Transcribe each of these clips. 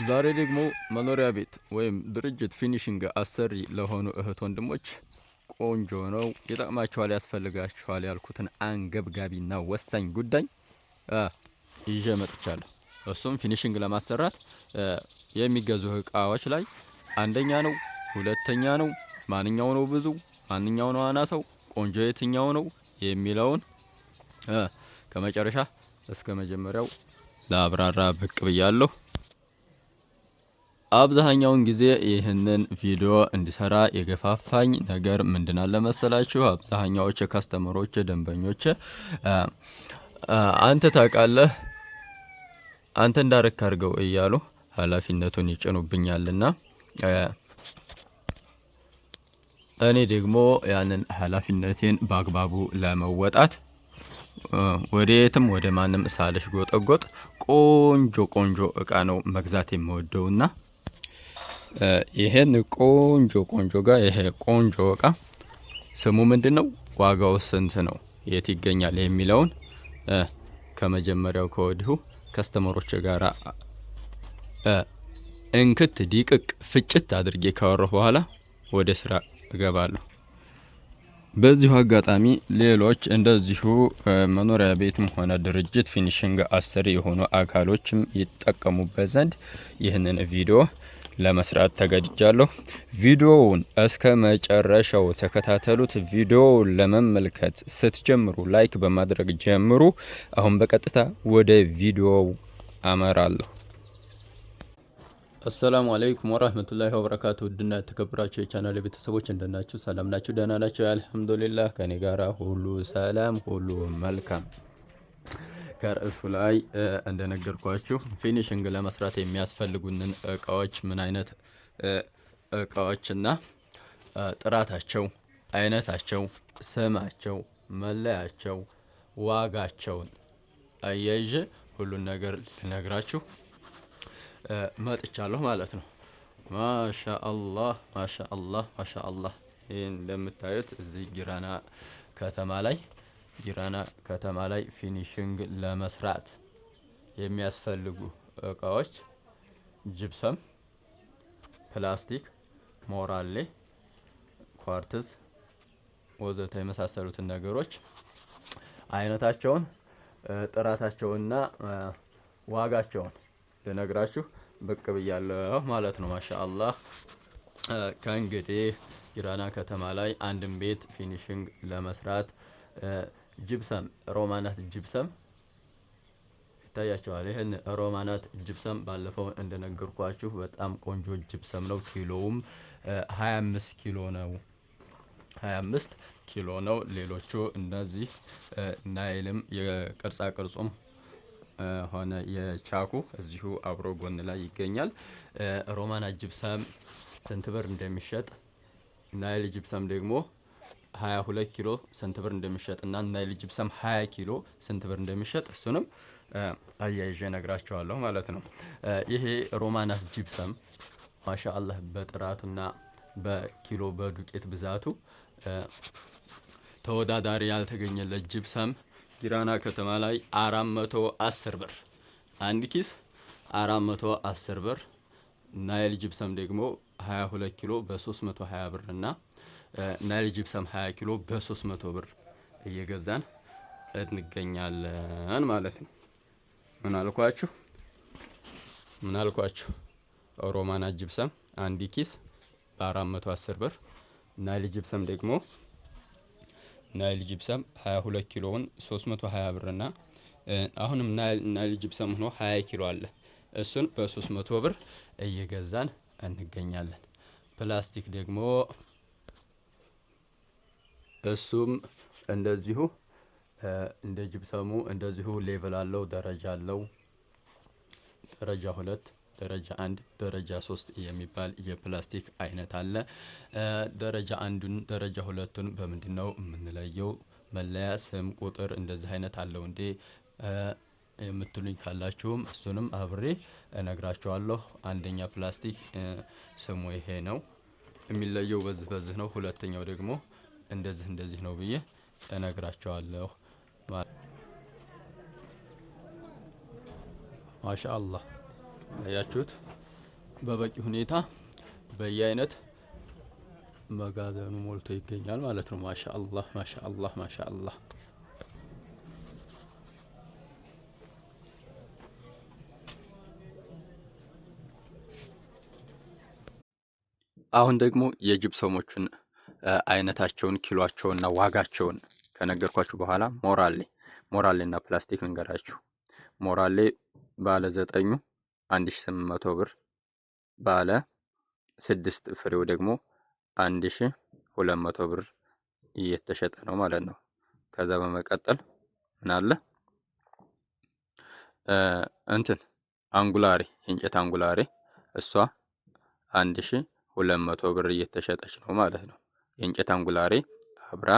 ዛሬ ደግሞ መኖሪያ ቤት ወይም ድርጅት ፊኒሽንግ አሰሪ ለሆኑ እህት ወንድሞች ቆንጆ ነው ይጠቅማቸዋል ያስፈልጋቸዋል ያልኩትን አንገብጋቢና ወሳኝ ጉዳይ ይዤ መጥቻለሁ። እሱም ፊኒሽንግ ለማሰራት የሚገዙ እቃዎች ላይ አንደኛ ነው፣ ሁለተኛ ነው፣ ማንኛው ነው ብዙ፣ ማንኛው ነው አናሳው፣ ቆንጆ የትኛው ነው የሚለውን ከመጨረሻ እስከ መጀመሪያው ለአብራራ ብቅ ብያለሁ። አብዛኛውን ጊዜ ይህንን ቪዲዮ እንዲሰራ የገፋፋኝ ነገር ምንድን አለ መሰላችሁ? አብዛኛዎቹ ከስተመሮች ደንበኞች አንተ ታውቃለህ፣ አንተ እንዳረክ አድርገው እያሉ ኃላፊነቱን ይጭኑብኛልና እኔ ደግሞ ያንን ኃላፊነቴን በአግባቡ ለመወጣት ወዴትም ወደ ማንም ሳልሽ ጎጠጎጥ ቆንጆ እቃ ነው መግዛት የምወደውና ይሄን ቆንጆ ጋር ይሄ ቆንጆ እቃ ስሙ ምንድነው? ዋጋው ስንት ነው? የት ይገኛል? የሚለውን ከመጀመሪያው ከወዲሁ ከስተመሮች ጋር እንክት ዲቅቅ ፍጭት አድርጌ ካወራሁ በኋላ ወደ ስራ እገባለሁ። በዚሁ አጋጣሚ ሌሎች እንደዚሁ መኖሪያ ቤትም ሆነ ድርጅት ፊኒሽንግ አሰሪ የሆኑ አካሎችም ይጠቀሙበት ዘንድ ይህንን ቪዲዮ ለመስራት ተገድጃለሁ። ቪዲዮውን እስከ መጨረሻው ተከታተሉት። ቪዲዮውን ለመመልከት ስትጀምሩ ላይክ በማድረግ ጀምሩ። አሁን በቀጥታ ወደ ቪዲዮው አመራለሁ። አሰላሙ አለይኩም ወራህመቱላሂ ወበረካቱ። ውድና የተከበራችሁ የቻናል ቤተሰቦች እንደናችሁ? ሰላም ናችሁ? ደህና ናችሁ? አልሐምዱሊላህ ከኔ ጋራ ሁሉ ሰላም፣ ሁሉ መልካም። ከርዕሱ ላይ እንደነገርኳችሁ ፊኒሽንግ ለመስራት የሚያስፈልጉንን እቃዎች ምን አይነት እቃዎችና ጥራታቸው፣ አይነታቸው፣ ስማቸው፣ መለያቸው፣ ዋጋቸውን አያይዤ ሁሉን ነገር ልነግራችሁ መጥቻለሁ ማለት ነው። ማሻአላህ ይህን እንደምታዩት እዚህ ጊራና ከተማ ላይ ፊኒሽንግ ለመስራት የሚያስፈልጉ እቃዎች ጅብሰም፣ ፕላስቲክ፣ ሞራሌ፣ ኳርትዝ ወዘተ የመሳሰሉትን ነገሮች አይነታቸውን፣ ጥራታቸውንና ዋጋቸውን ልነግራችሁ ብቅ ብያለሁ ማለት ነው። ማሻአላህ ከእንግዲህ ጊራና ከተማ ላይ አንድን ቤት ፊኒሽንግ ለመስራት ጅብሰም ሮማናት ጅብሰም ይታያቸዋል። ይህን ሮማናት ጅብሰም ባለፈው እንደነገርኳችሁ በጣም ቆንጆ ጅብሰም ነው። ኪሎውም 25 ኪሎ ነው። 25 ኪሎ ነው። ሌሎቹ እነዚህ ናይልም የቅርጻ ቅርጹም ሆነ የቻኩ እዚሁ አብሮ ጎን ላይ ይገኛል። ሮማናት ጅብሰም ስንት ብር እንደሚሸጥ፣ ናይል ጅብሰም ደግሞ 22 ኪሎ ስንት ብር እንደሚሸጥ እና ናይል ጅብሰም 20 ኪሎ ስንት ብር እንደሚሸጥ እሱንም አያይዤ ነግራቸዋለሁ ማለት ነው። ይሄ ሮማናት ጅብሰም ማሻአላህ በጥራቱና በኪሎ በዱቄት ብዛቱ ተወዳዳሪ ያልተገኘለት ጅብሰም ጊራና ከተማ ላይ 410 ብር አንድ ኪስ 410 ብር። ናይል ጅብሰም ደግሞ 22 ኪሎ በ320 ብር እና ናይል ጂፕሰም 20 ኪሎ በ300 ብር እየገዛን እንገኛለን ማለት ነው። ምን አልኳችሁ? ሮማናት ጂፕሰም አንድ ኪስ በ410 ብር፣ ናይል ጂፕሰም ደግሞ ናይል ጂፕሰም 22 ኪሎውን 320 ብር እና አሁንም ናይል ጂፕሰም ሆኖ 20 ኪሎ አለ። እሱን በ300 ብር እየገዛን እንገኛለን። ፕላስቲክ ደግሞ እሱም እንደዚሁ እንደ ጂፕሰሙ እንደዚሁ ሌቭል አለው፣ ደረጃ አለው። ደረጃ 2፣ ደረጃ 1፣ ደረጃ 3 የሚባል የፕላስቲክ አይነት አለ። ደረጃ 1ን ደረጃ 2ን በምንድነው የምንለየው? መለያ ስም ቁጥር እንደዚህ አይነት አለው እንዴ የምትሉኝ ካላችሁም እሱንም አብሬ እነግራችኋለሁ። አንደኛ ፕላስቲክ ስሙ ይሄ ነው፣ የሚለየው በዚህ ነው። ሁለተኛው ደግሞ እንደዚህ ነው ብዬ እነግራችኋለሁ። ማሻአላህ አያችሁት? በበቂ ሁኔታ በየአይነት መጋዘኑ ሞልቶ ይገኛል ማለት ነው። ማሻአላህ ማሻአላህ ማሻአላህ። አሁን ደግሞ የጅብሰሞቹን አይነታቸውን ኪሎአቸውንና ዋጋቸውን ከነገርኳችሁ በኋላ ሞራሌና ፕላስቲክ እንገራችሁ። ሞራሌ ባለ 9 1800 ብር፣ ባለ 6 ፍሬው ደግሞ 1200 ብር እየተሸጠ ነው ማለት ነው። ከዛ በመቀጠል ምን አለ አንጉላሬ፣ የእንጨት አንጉላሬ እሷ 1200 ብር እየተሸጠች ነው ማለት ነው። የእንጨት አንጉላሬ አብራ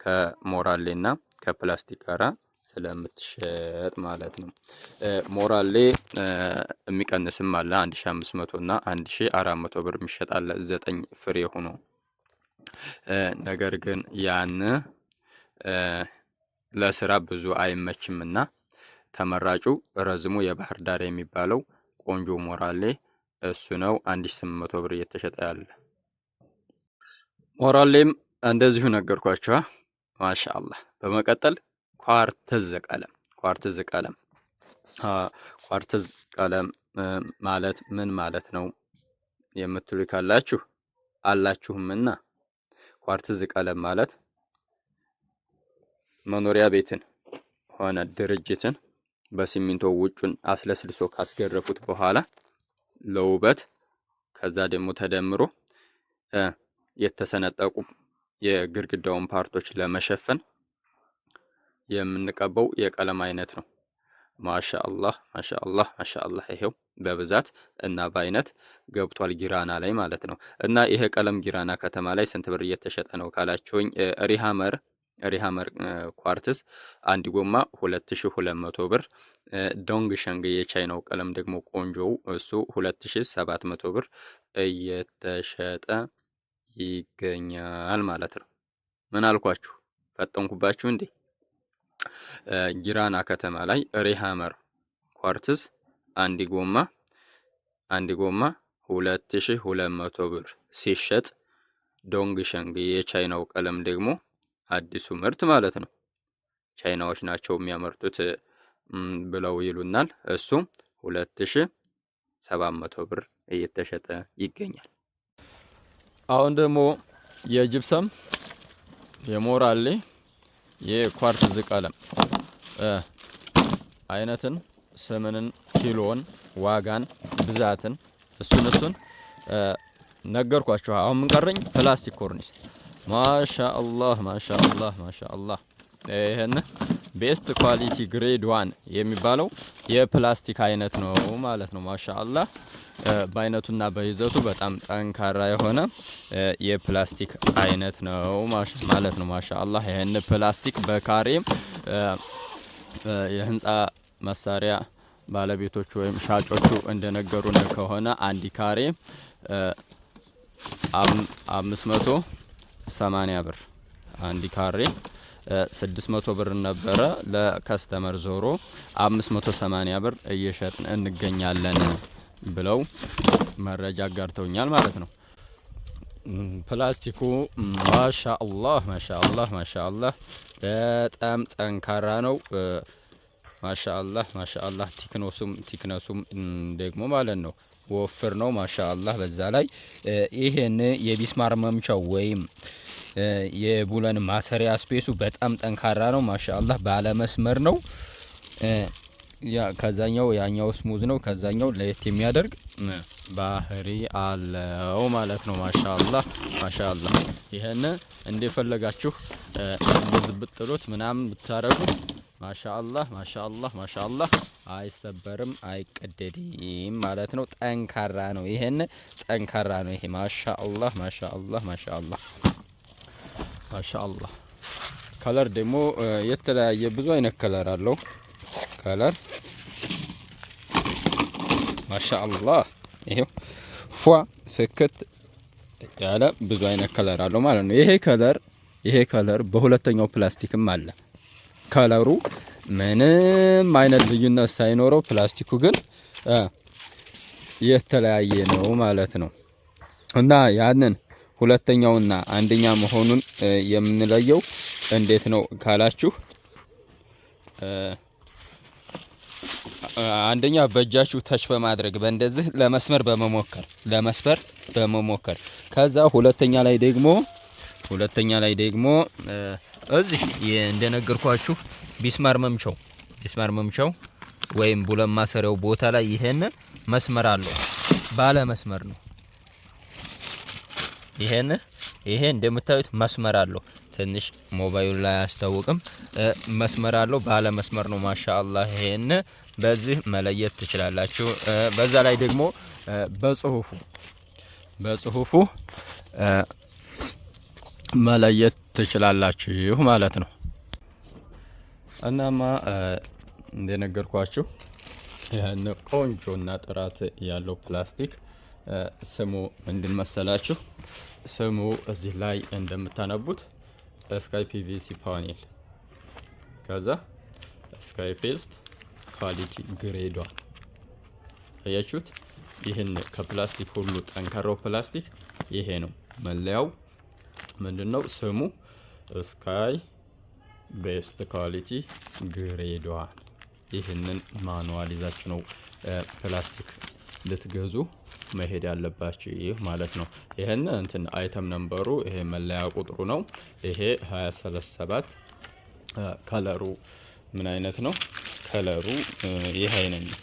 ከሞራሌና ከፕላስቲክ ጋራ ስለምትሸጥ ማለት ነው። ሞራሌ የሚቀንስም አለ 1500 እና 1400 ብር የሚሸጣል 9 ፍሬ ሆኖ። ነገር ግን ያን ለስራ ብዙ አይመችምና ተመራጩ ረዝሙ የባህር ዳር የሚባለው ቆንጆ ሞራሌ እሱ ነው 1800 ብር እየተሸጠ ያለ። ሞራሌም እንደዚሁ ነገርኳችሁ። ማሻአላህ። በመቀጠል ኳርትዝ ቀለም ኳርትዝ ቀለም ማለት ምን ማለት ነው የምትሉ ካላችሁ አላችሁምና፣ ኳርትዝ ቀለም ማለት መኖሪያ ቤትን ሆነ ድርጅትን በሲሚንቶ ውጩን አስለስልሶ ካስገረፉት በኋላ ለውበት ከዛ ደግሞ ተደምሮ የተሰነጠቁ የግድግዳውን ፓርቶች ለመሸፈን የምንቀባው የቀለም አይነት ነው። ማሻአላህ ማሻአላህ ማሻአላህ። ይሄው በብዛት እና በአይነት ገብቷል ጊራና ላይ ማለት ነው። እና ይሄ ቀለም ጊራና ከተማ ላይ ስንት ብር እየተሸጠ ነው ካላችሁኝ፣ ሪሃመር ኳርትዝ አንድ ጎማ 2200 ብር። ዶንግ ሸንግ የቻይናው ቀለም ደግሞ ቆንጆው እሱ 2700 ብር እየተሸጠ ይገኛል ማለት ነው። ምን አልኳችሁ? ፈጠንኩባችሁ እንዴ? ጊራና ከተማ ላይ ሪሃመር ኳርትዝ አንድ ጎማ 2200 ብር ሲሸጥ፣ ዶንግ ሸንግ የቻይናው ቀለም ደግሞ አዲሱ ምርት ማለት ነው፣ ቻይናዎች ናቸው የሚያመርቱት ብለው ይሉናል። እሱ 2700 ብር እየተሸጠ ይገኛል። አሁን ደግሞ የጅብሰም የሞራሌ የኳርትዝ ቀለም አይነትን፣ ስምንን፣ ኪሎን፣ ዋጋን፣ ብዛትን እሱን ነገርኳችሁ። አሁን ምን ቀረኝ? ፕላስቲክ ኮርኒስ። ማሻአላህ ማሻአላህ ማሻአላህ። ይሄን ቤስት ኳሊቲ ግሬድ 1 የሚባለው የፕላስቲክ አይነት ነው ማለት ነው። ማሻአላህ በአይነቱና በይዘቱ በጣም ጠንካራ የሆነ የፕላስቲክ አይነት ነው ማለት ነው። ማሻአላህ ይሄን ፕላስቲክ በካሬ የህንፃ መሳሪያ ባለቤቶቹ ወይም ሻጮቹ እንደነገሩን ከሆነ አንድ ካሬ 580 ብር፣ አንድ ካሬ 600 ብር ነበረ። ለከስተመር ዞሮ 580 ብር እየሸጥን እንገኛለን ብለው መረጃ አጋርተውኛል ማለት ነው። ፕላስቲኩ ማሻአላህ ማሻአላህ ማሻአላህ በጣም ጠንካራ ነው። ማሻአላህ ማሻአላህ። ቲክነሱም ደግሞ ማለት ነው ወፍር ነው ማሻአላህ። በዛ ላይ ይሄን የቢስማር መምቻው ወይም የቡለን ማሰሪያ ስፔሱ በጣም ጠንካራ ነው ማሻአላህ። ባለ መስመር ነው። ከዛኛው ያኛው ስሙዝ ነው። ከዛኛው ለየት የሚያደርግ ባህሪ አለው ማለት ነው። ማሻአላህ ማሻአላህ። ይሄን እንደፈለጋችሁ እንደዚህ ብጥሉት ምናምን ብታረጉት ማሻአላህ ማሻአላህ ማሻአላህ አይሰበርም፣ አይቀደድም ማለት ነው። ጠንካራ ነው። ይሄን ጠንካራ ነው። ይሄ ማሻአላህ ማሻአላህ ማሻአላህ ማሻአላህ። ከለር ደግሞ የተለያየ ብዙ አይነት ከለር አለው። ከለር ማሻአላህ ይሄው ፏ ፍክት ያለ ብዙ አይነት ከለር አለው ማለት ነው። ይሄ ከለር በሁለተኛው ፕላስቲክም አለ። ከለሩ ምንም አይነት ልዩነት ሳይኖረው ፕላስቲኩ ግን የተለያየ ነው ማለት ነው። እና ያንን ሁለተኛውና አንደኛ መሆኑን የምንለየው እንዴት ነው ካላችሁ አንደኛ በእጃችሁ ተች በማድረግ በእንደዚህ ለመስመር በመሞከር ከዛ ሁለተኛ ላይ ደግሞ እዚህ እንደነገርኳችሁ ቢስማር መምቻው ወይም ቡለን ማሰሪያው ቦታ ላይ ይሄን መስመር አለው ባለ መስመር ነው። ይሄ እንደምታዩት መስመር አለው። ትንሽ ሞባይሉ ላይ አያስታውቅም። መስመር አለው ባለ መስመር ነው። ማሻአላህ ይሄን በዚህ መለየት ትችላላችሁ። በዛ ላይ ደግሞ በጽሁፉ መለየት ትችላላችሁ ማለት ነው። እናማ እንደነገርኳችሁ ያን ቆንጆና ጥራት ያለው ፕላስቲክ ስሙ ምንድን መሰላችሁ? ስሙ እዚህ ላይ እንደምታነቡት ስካይ ፒቪሲ ፓኔል ከዛ ስካይ ፔስት ኳሊቲ ግሬዷ አያችሁት? ይህን ከፕላስቲክ ሁሉ ጠንካራው ፕላስቲክ ይሄ ነው። መለያው ምንድነው? ስሙ ስካይ ቤስት ኳሊቲ ግሬዷ። ይህንን ማኑዋል ይዛችሁ ነው ፕላስቲክ ልትገዙ መሄድ ያለባችሁ ማለት ነው። ይሄን አይተም ነምበሩ ይሄ መለያ ቁጥሩ ነው። ይሄ 2037 ከለሩ ምን አይነት ነው? ከለሩ ይሄ አይነት ነው።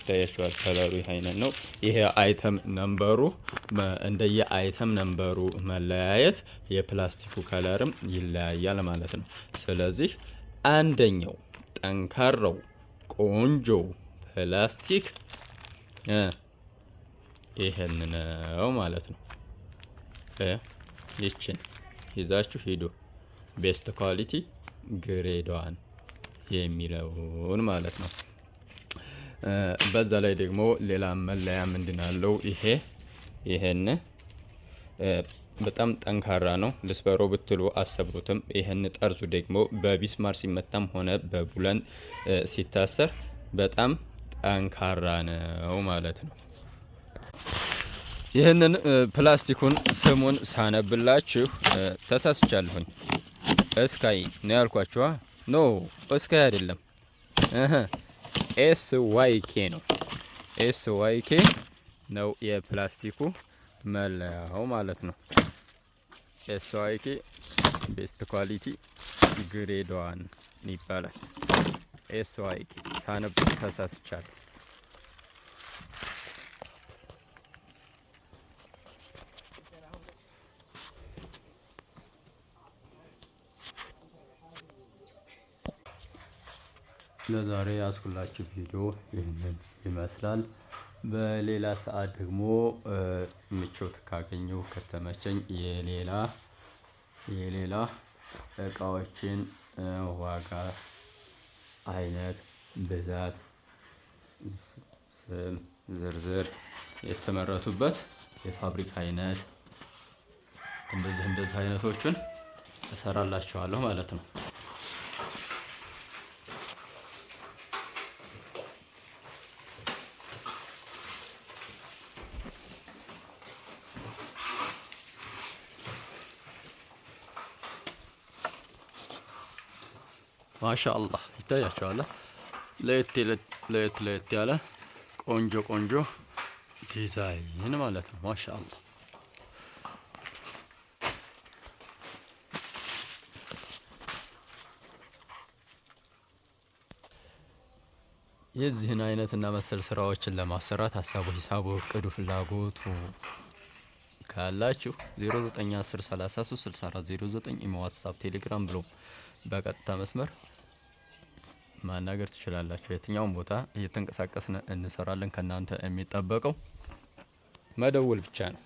ታያችኋል። ከለሩ ይሄ አይነት ነው። ይሄ አይተም ነምበሩ እንደየ አይተም ነምበሩ መለያየት የፕላስቲኩ ከለርም ይለያያል ማለት ነው። ስለዚህ አንደኛው ጠንካራው ቆንጆ ፕላስቲክ ይሄን ነው ማለት ነው። ይችን ይዛችሁ ሂዱ። ቤስት ኳሊቲ ግሬዷን የሚለውን ማለት ነው። በዛ ላይ ደግሞ ሌላ መለያ ምንድናለው? ይሄን በጣም ጠንካራ ነው። ልስበሮ ብትሉ አሰብሩትም። ይሄን ጠርዙ ደግሞ በቢስማር ሲመታም ሆነ በቡለን ሲታሰር በጣም ጠንካራ ነው ማለት ነው። ይህንን ፕላስቲኩን ስሙን ሳነብላችሁ ተሳስቻለሁኝ። እስካይ ነው ያልኳችኋ። ኖ እስካይ አይደለም፣ SYK ነው። SYK ነው የፕላስቲኩ መለያው ማለት ነው። SYK ቤስት ኳሊቲ ግሬድ ዋን ይባላል። SYK ሳነብ ተሳስቻለሁ። ለዛሬ ያስኩላችሁ ቪዲዮ ይህንን ይመስላል። በሌላ ሰዓት ደግሞ ምቾት ካገኘው ከተመቸኝ የሌላ እቃዎችን ዋጋ፣ አይነት፣ ብዛት፣ ስም ዝርዝር የተመረቱበት የፋብሪካ አይነት እንደዚህ አይነቶችን እሰራላችኋለሁ ማለት ነው። ማሻአላህ ይታያችኋል። ለየት ያለ ቆንጆ ዲዛይን ማለት ነው። ማሻአላህ የዚህን አይነትና መሰል ስራዎችን ለማሰራት ሀሳቡ፣ ሂሳቡ፣ እቅዱ፣ ፍላጎቱ ካላችሁ 0910336409 ኢሞ፣ ዋትስአፕ፣ ቴሌግራም ብሎ በቀጥታ መስመር ማናገር ትችላላችሁ። የትኛውም ቦታ እየተንቀሳቀስን እንሰራለን። ከናንተ የሚጠበቀው መደወል ብቻ ነው።